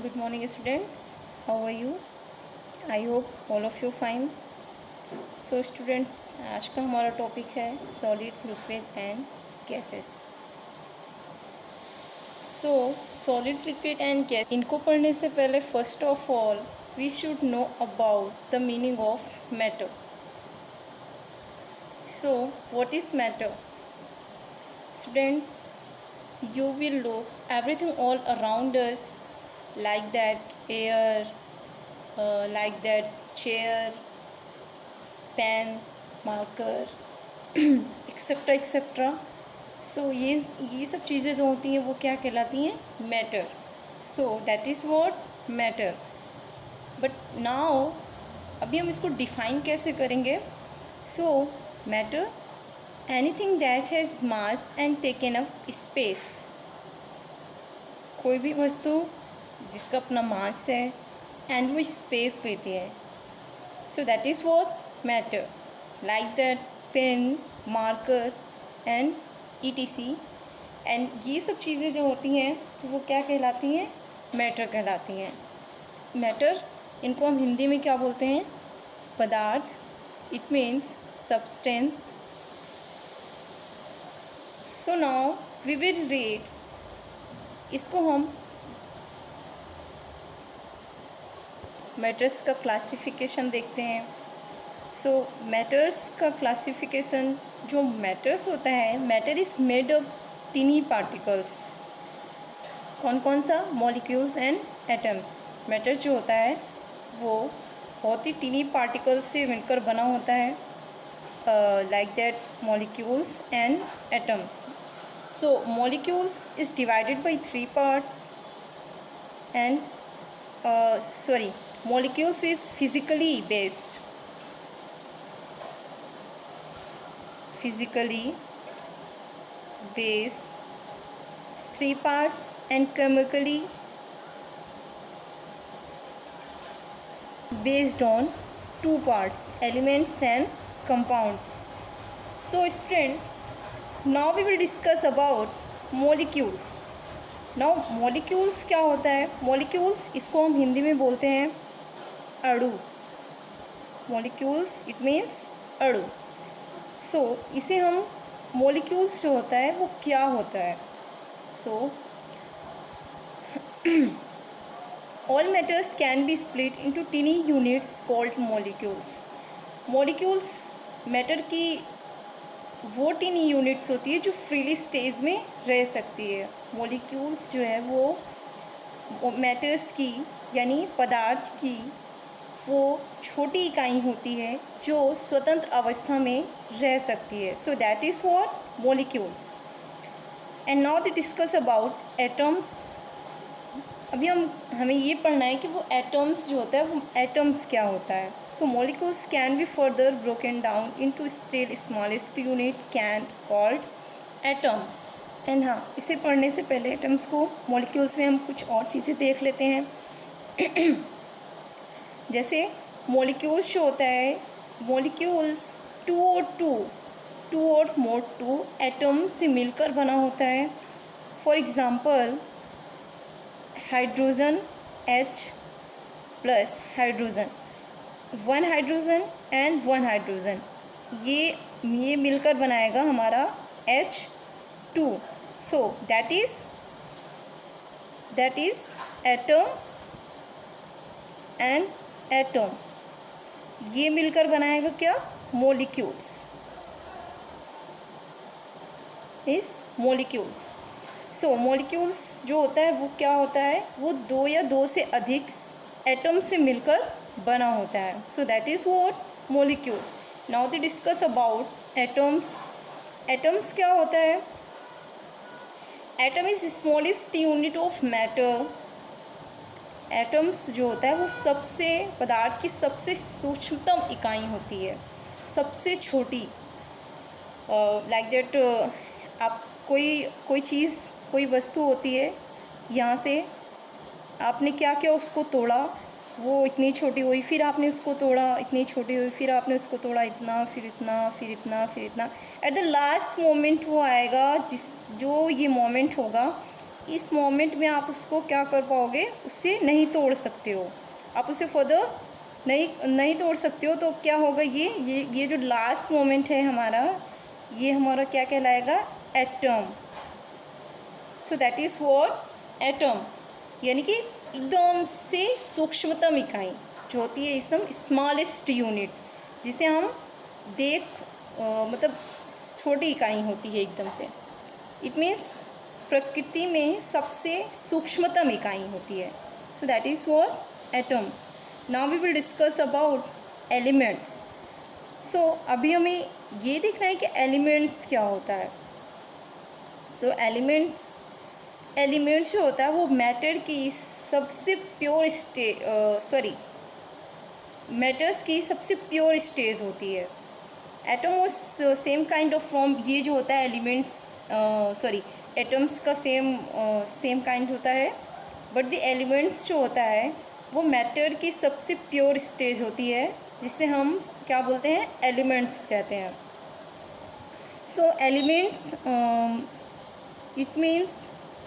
Good morning students, how are you? I hope all of you fine. So students, आज का हमारा topic है solid liquid and gases. So solid liquid and gas, इनको पढ़ने से पहले first of all we should know about the meaning of matter. So what is matter? Students, you will look everything all around us, like that air, like that chair, pen, marker, et cetera et cetera. So ये सब चीज़ें जो होती हैं वो क्या कहलाती हैं? Matter. So that is what matter. But now अभी हम इसको डिफाइन कैसे करेंगे? सो matter, anything that has mass and taken up space. कोई भी वस्तु जिसका अपना मास है एंड वो स्पेस लेती है. So that is what matter. Like that pain, marker and ETC. And ये सब चीज़ें जो होती हैं वो क्या कहलाती हैं? मैटर कहलाती हैं. मैटर, इनको हम हिंदी में क्या बोलते हैं? पदार्थ. It means substance. So now we will read. इसको हम मैटर्स का क्लासिफिकेशन देखते हैं. सो मैटर्स का क्लासिफिकेशन, जो मैटर्स होता है, matter is made of tiny particles. कौन कौन सा? Molecules and atoms. मैटर्स जो होता है वो बहुत ही टिनी पार्टिकल्स से मिलकर बना होता है, like that molecules and atoms. So molecules is divided by three parts and molecules is physically based three parts, and chemically based on two parts, elements and compounds. So students, now we will discuss about molecules. Now molecules क्या होता है? molecules, इसको हम हिंदी में बोलते हैं अणु. molecules it means अणु. so इसे हम molecules जो होता है वो क्या होता है? so all matters can be split into tiny units called molecules. molecules matter की वो टिनी यूनिट्स होती है जो फ्रीली स्टेज में रह सकती है. मॉलिक्यूल्स जो है वो मैटर्स की यानी पदार्थ की वो छोटी इकाई होती है जो स्वतंत्र अवस्था में रह सकती है. So that is what molecules. And now the discuss about atoms. अभी हमें ये पढ़ना है कि वो एटम्स जो होता है वो एटम्स क्या होता है. सो molecules can be further broken down into still smallest unit can called atoms. And हाँ, इसे पढ़ने से पहले एटम्स को molecules में हम कुछ और चीज़ें देख लेते हैं. जैसे molecules जो होता है, molecules टू और मोर टू एटम से मिलकर बना होता है. For example hydrogen H plus hydrogen, one hydrogen and one hydrogen, ये मिलकर बनाएगा हमारा H2. So that is atom and atom. ये मिलकर बनाएगा क्या? मॉलिक्यूल्स. इस मॉलिक्यूल्स. सो मॉलिक्यूल्स जो होता है वो क्या होता है? वो दो या दो से अधिक एटम से मिलकर बना होता है. So that is what molecules. Now the discuss about atoms. Atoms क्या होता है? Atom is smallest unit of matter. Atoms जो होता है वो पदार्थ की सबसे सूक्ष्मतम इकाई होती है, सबसे छोटी. लाइक दैट आप कोई चीज़, कोई वस्तु होती है, यहाँ से आपने क्या किया, उसको तोड़ा, वो इतनी छोटी हुई, फिर आपने उसको तोड़ा, इतनी छोटी हुई, फिर आपने उसको तोड़ा, इतना, फिर इतना, फिर इतना, फिर इतना. एट द लास्ट मोमेंट वो आएगा जो ये मोमेंट होगा इस मोमेंट में आप उसको क्या कर पाओगे, उससे नहीं तोड़ सकते हो, आप उसे फर्दर नहीं तोड़ सकते हो। तो क्या होगा, ये जो लास्ट मोमेंट है हमारा, ये हमारा क्या कहलाएगा, atom. So that is what, atom, यानी कि एकदम से सूक्ष्मतम इकाई जो होती है, एकदम स्मॉलेस्ट यूनिट, जिसे हम मतलब छोटी इकाई होती है एकदम से। इट मीन्स प्रकृति में सबसे सूक्ष्मतम इकाई होती है। So that is what, atoms. Now we will discuss about elements. So अभी हमें ये देखना है कि एलिमेंट्स क्या होता है। सो एलिमेंट्स जो होता है वो मैटर की सबसे प्योर मैटर्स की सबसे प्योर स्टेज होती है। एटम और सेम काइंड ऑफ फॉर्म, ये जो होता है एटम्स का सेम काइंड होता है, बट द एलिमेंट्स जो होता है वो मैटर की सबसे प्योर स्टेज होती है, जिसे हम क्या बोलते हैं, एलिमेंट्स कहते हैं। सो एलिमेंट्स इट मीन्स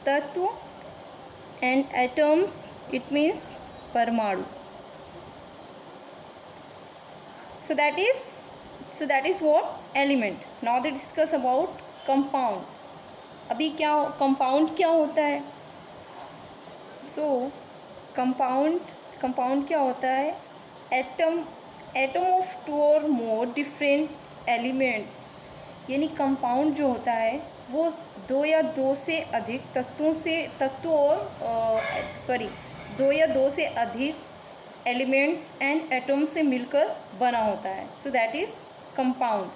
तत्व, एंड एटम्स इट मीन्स परमाणु। So that is what element. Now they discuss about compound. अभी क्या compound क्या होता है? So compound क्या होता है? Atom of two or more different elements, यानी compound जो होता है वो दो या दो से अधिक दो या दो से अधिक एलिमेंट्स एंड एटम से मिलकर बना होता है। So that is compound.